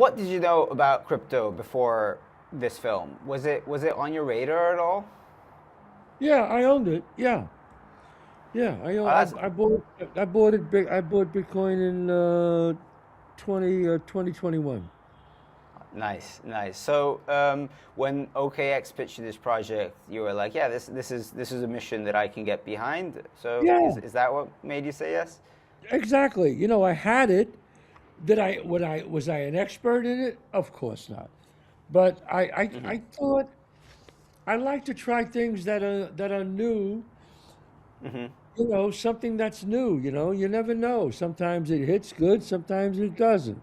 what did you know about crypto before this film? Was it on your radar at all? Yeah, I owned it. Yeah, yeah. Oh, that's I bought Bitcoin in 2021. nice, nice. So when OKX pitched you this project, you were like, "Yeah, this is a mission that I can get behind." So Yeah, is that what made you say yes? exactly. I had it. Was I an expert in it? Of course not. But I thought I like to try things that are new. Something that's new. You never know. Sometimes it hits good. Sometimes it doesn't.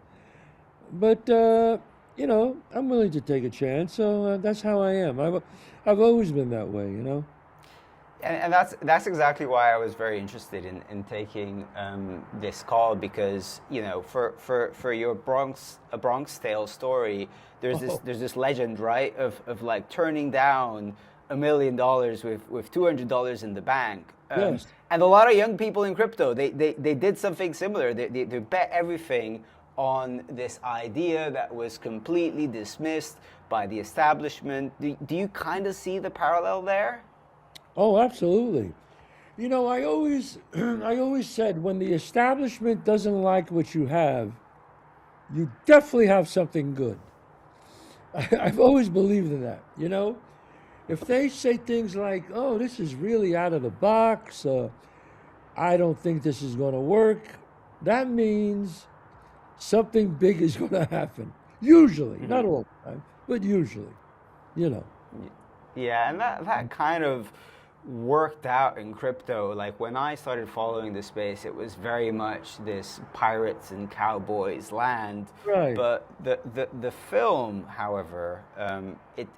But I'm willing to take a chance. So that's how I am. I've always been that way. And that's exactly why I was very interested in taking this call because for your Bronx Tale story, there's this Oh, there's this legend, right, of like turning down $1 million with $200 in the bank. yes. And a lot of young people in crypto, they did something similar. They bet everything on this idea that was completely dismissed by the establishment. Do you kind of see the parallel there? Oh, absolutely. I always, I always said when the establishment doesn't like what you have, you definitely have something good. I've always believed in that. If they say things like, "Oh, this is really out of the box," "I don't think this is going to work," that means something big is going to happen. Usually, not all the time, but usually. You know. Yeah, and that kind of worked out in crypto. Like when I started following the space, it was very much this pirates and cowboys land. Right. But the film, however,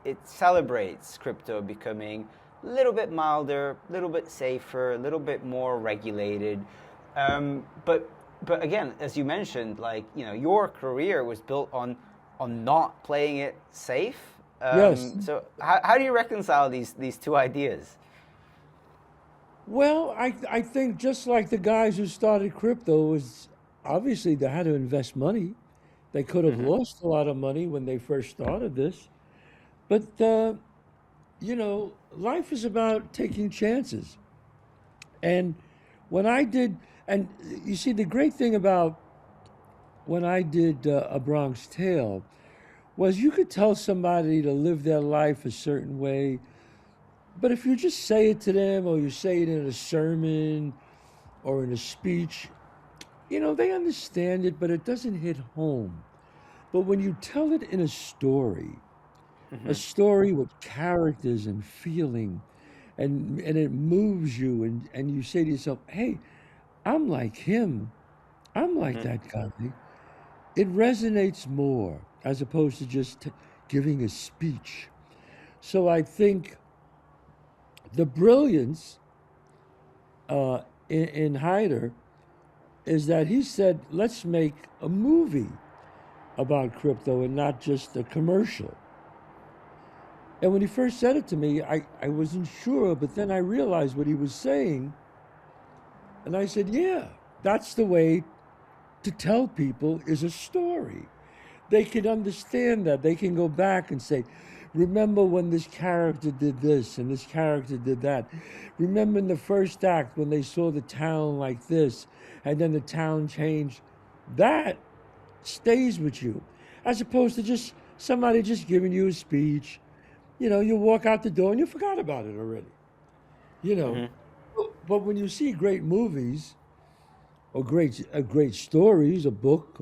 it celebrates crypto becoming a little bit milder, a little bit safer, a little bit more regulated. But again, as you mentioned, like your career was built on not playing it safe. Yes. So how do you reconcile these two ideas? Well, I think just like the guys who started crypto was obviously they had to invest money. They could have lost a lot of money when they first started this, but life is about taking chances. And when I did, and you see, the great thing about when I did A Bronx Tale was you could tell somebody to live their life a certain way, but if you just say it to them or you say it in a sermon or in a speech, they understand it, but it doesn't hit home. But when you tell it in a story with characters and feeling, and it moves you, and you say to yourself, "Hey, I'm like him. I'm like that guy." It resonates more as opposed to just giving a speech. So I think the brilliance in Hyder is that he said, "Let's make a movie about crypto and not just a commercial." And when he first said it to me, I wasn't sure, but then I realized what he was saying. And I said, "Yeah, that's the way to tell people is a story." They can understand that. They can go back and say, "Remember when this character did this and this character did that. Remember in the first act when they saw the town like this and then the town changed." That stays with you as opposed to just somebody just giving you a speech. You walk out the door and you forgot about it already. You know. But when you see great movies or great stories, a book,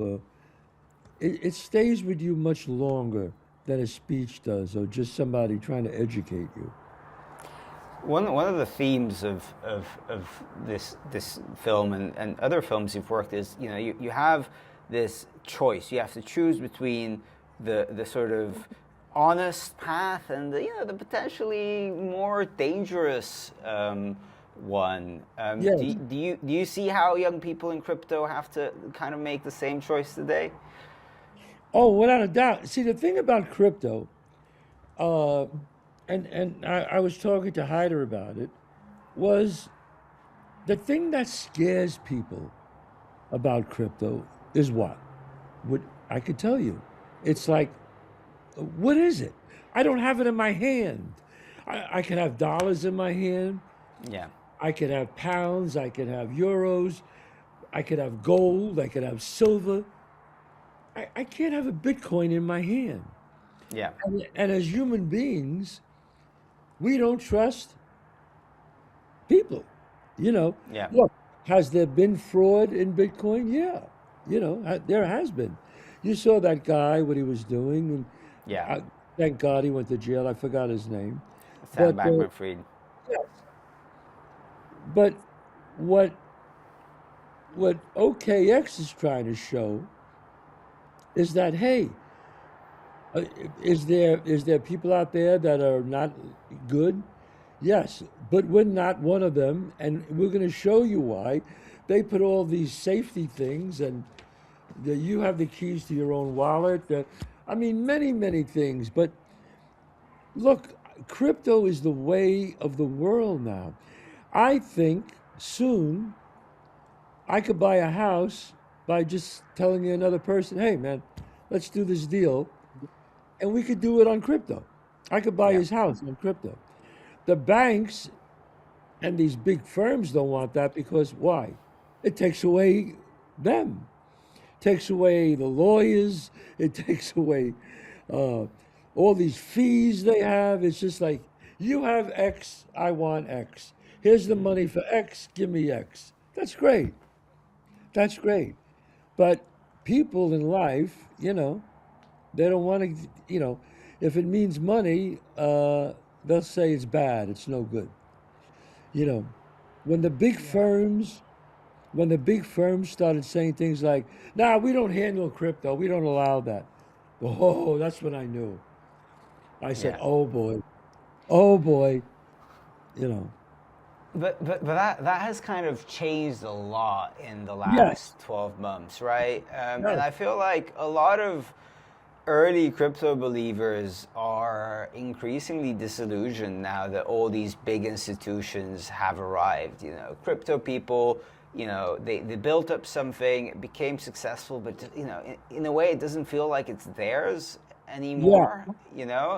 it stays with you much longer than a speech does, or just somebody trying to educate you. One of the themes of this film and other films you've worked is you have this choice. You have to choose between the sort of honest path and the potentially more dangerous one. Yes. Do you see how young people in crypto have to kind of make the same choice today? Oh, without a doubt. See, the thing about crypto, uh, and I was talking to Hyder about it, was the thing that scares people about crypto is what? What I could tell you. It's like, what is it? I don't have it in my hand. I could have dollars in my hand. Yeah. I could have pounds. I could have euros. I could have gold. I could have silver. I can't have a Bitcoin in my hand. Yeah. And as human beings, we don't trust people. You know, Yeah. look, has there been fraud in Bitcoin? Yeah, there has been. You saw that guy, what he was doing, and Yeah. thank God he went to jail. I forgot his name. Sam But Bankman-Fried. yes, but what what OKX is trying to show is that, hey, uh, is there people out there that are not good? Yes, but we're not one of them, and we're going to show you why. They put all these safety things, and you have the keys to your own wallet. I mean, many, many things. But look, crypto is the way of the world now. I think soon I could buy a house by just telling another person, hey, man, let's do this deal. And we could do it on crypto. I could buy Yeah. his house on crypto. The banks and these big firms don't want that because why? It takes away them, takes away the lawyers, it takes away uh, all these fees they have. It's just like, you have X, I want X. Here's the money for X, give me X. That's great. That's great. But people in life, they don't want to, if it means money, they'll say it's bad, it's no good. You know, when the big Yeah. firms, when the big firms started saying things like, "Nah, we don't handle crypto. We don't allow that." Oh, that's when I knew. I said, Yeah. oh boy," you know. But that has kind of changed a lot in the Yes, last 12 months, right? And yes, I feel like a lot of early crypto believers are increasingly disillusioned now that all these big institutions have arrived. Crypto people, they built up something, it became successful, but in a way, it doesn't feel like it's theirs yeah. anymore.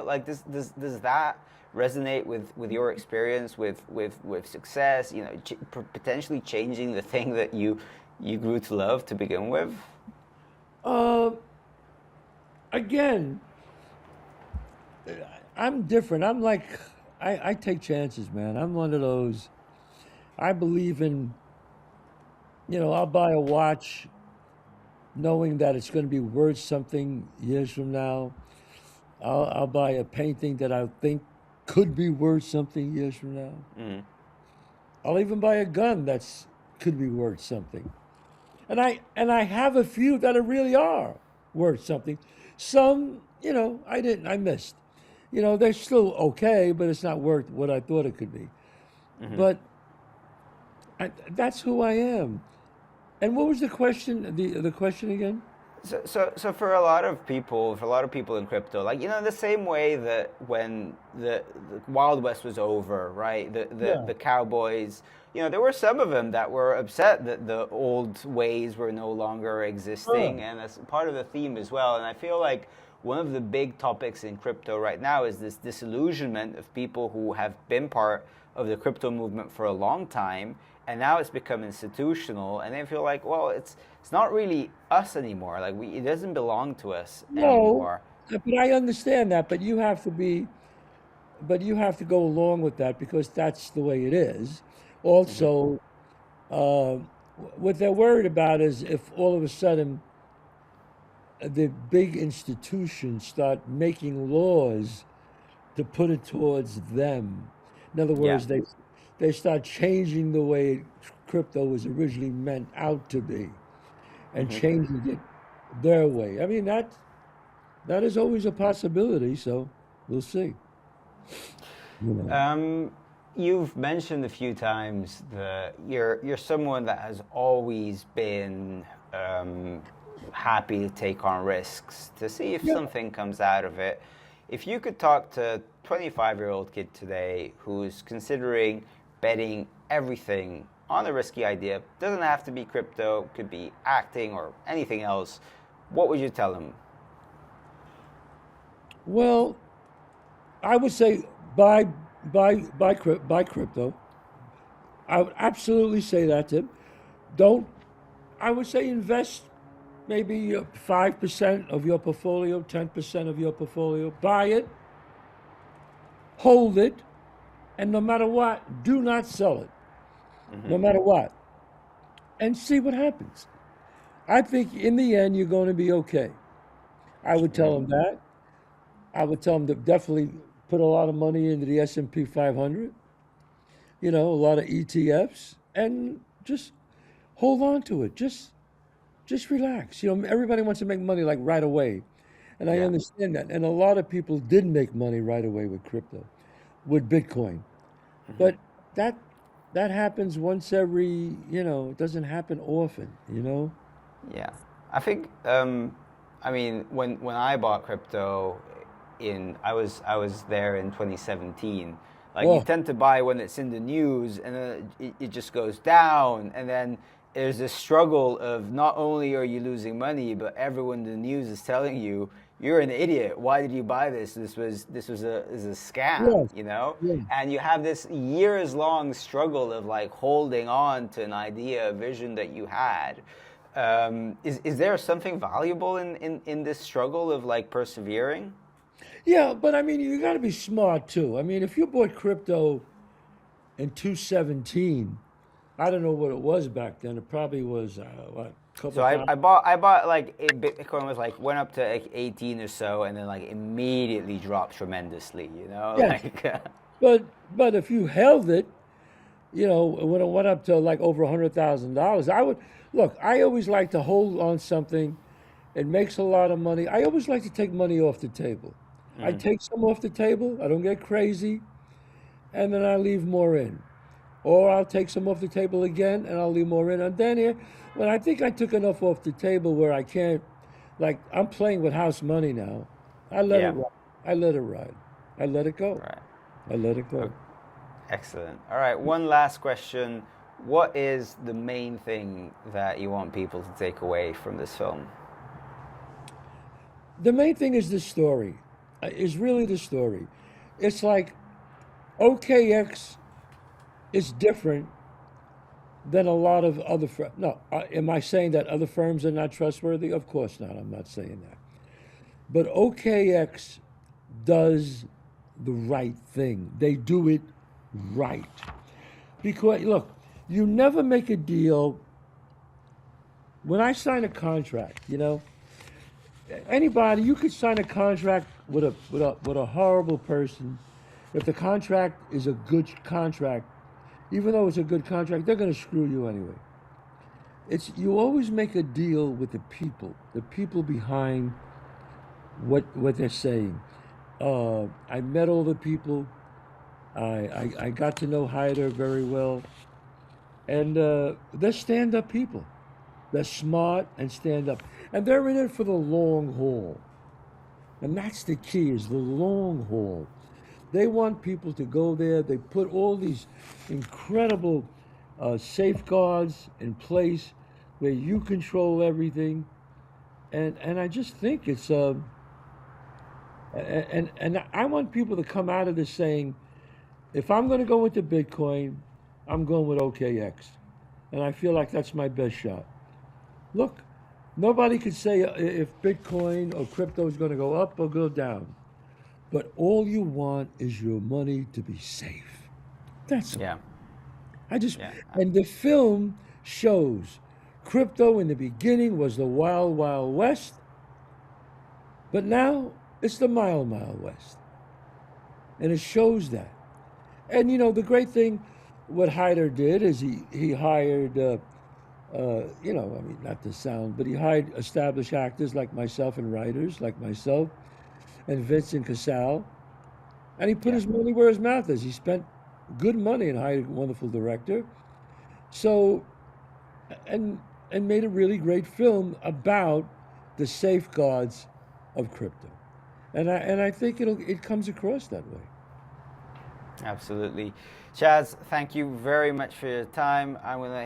Like does that resonate with your experience with success? Potentially changing the thing that you grew to love to begin with. Uh, Again, I'm different. I'm like, I take chances, man. I'm one of those. I believe in, I'll buy a watch knowing that it's going to be worth something years from now. I'll buy a painting that I think could be worth something years from now. Mm. I'll even buy a gun that's could be worth something. And I have a few that really are worth something. Some, I missed. They're still okay, but it's not worth what I thought it could be. But that's who I am. And what was the question? The question again? So for a lot of people in crypto, like the same way that when the Wild West was over, right? Yeah. The cowboys, there were some of them that were upset that the old ways were no longer Huh. existing, and that's part of the theme as well. And I feel like one of the big topics in crypto right now is this disillusionment of people who have been part of the crypto movement for a long time, and now it's become institutional, and they feel like, well, it's not really us anymore. Like it doesn't belong to us No, anymore. but I understand that. But you have to go along with that because that's the way it is. Also, uh, what they're worried about is if all of a sudden the big institutions start making laws to put it towards them. In other Yeah. words, they start changing the way crypto was originally meant out to be and changing it their way. I mean that is always a possibility. So we'll see. You know. You've mentioned a few times that you're someone that has always been happy to take on risks to see if Yeah. something comes out of it. If you could talk to a 25-year-old kid today who's considering betting everything on a risky idea, doesn't have to be crypto, could be acting or anything else, what would you tell them? Well, I would say buy crypto. I would absolutely say that, Tim. Don't. I would say invest maybe 5% of your portfolio, 10% of your portfolio. Buy it, hold it, and no matter what, do not sell it. No matter what, and see what happens. I think in the end you're going to be okay. I would tell them that. I would tell them to definitely put a lot of money into the S&P 500. A lot of ETFs, and just hold on to it. Just relax. Everybody wants to make money like right away, and I Yeah. understand that. And a lot of people did make money right away with crypto, with Bitcoin. But that that happens once every. It doesn't happen often. Yeah, I think. I mean, when I bought crypto, I was there in 2017. Like you Oh, tend to buy when it's in the news, and then it just goes down, and then there's this struggle of not only are you losing money, but everyone in the news is telling you you're an idiot. Why did you buy this? This was a scam, yes, you know. yeah. And you have this years long struggle of like holding on to an idea, a vision that you had. Is there something valuable in this struggle of like persevering? Yeah, but I mean, you got to be smart too. I mean, if you bought crypto in 2017, I don't know what it was back then. It probably was what, a couple So I, thousand. I bought I bought like Bitcoin was like went up to like 18 or so, and then like immediately dropped tremendously. You know, Yes, like but if you held it, when it went up to like over $100,000, I would look. I always like to hold on something. It makes a lot of money. I always like to take money off the table. I take some off the table. I don't get crazy, and then I leave more in. Or I'll take some off the table again, and I'll leave more in. And then here, when I think I took enough off the table where I can't, like I'm playing with house money now. I let it yeah, ride. I let it ride. I let it go. right. I let it go. Okay. Excellent. All right, one last question. What is the main thing that you want people to take away from this film? The main thing is the story. Is really the story. It's like OKX is different than a lot of other firms. No, am I saying that other firms are not trustworthy? Of course not. I'm not saying that. But OKX does the right thing. They do it right. Because, look, you never make a deal. When I sign a contract, anybody, you could sign a contract with a horrible person. If the contract is a good contract, even though it's a good contract, they're going to screw you anyway. You always make a deal with the people behind what they're saying. I met all the people. I got to know Hyder very well, and they're stand-up people. They're smart and stand up, and they're in it for the long haul. And that's the key: is the long haul. They want people to go there. They put all these incredible safeguards in place where you control everything, and I just think it's and I want people to come out of this saying, if I'm going to go into Bitcoin, I'm going with OKX, and I feel like that's my best shot. Look, nobody could say if Bitcoin or crypto is going to go up or go down, but all you want is your money to be safe. That's all. Yeah, I just yeah, and the film shows crypto in the beginning was the wild, wild west, but now it's the mile west, and it shows that. And the great thing, what Hyder did is he hired, I mean, not to sound, but he hired established actors like myself and writers like myself and Vincent Cassell, and he put yeah. his money where his mouth is. He spent good money and hired a wonderful director. So, and and made a really great film about the safeguards of crypto. And I think it comes across that way. Absolutely. Chazz, thank you very much for your time. I'm going to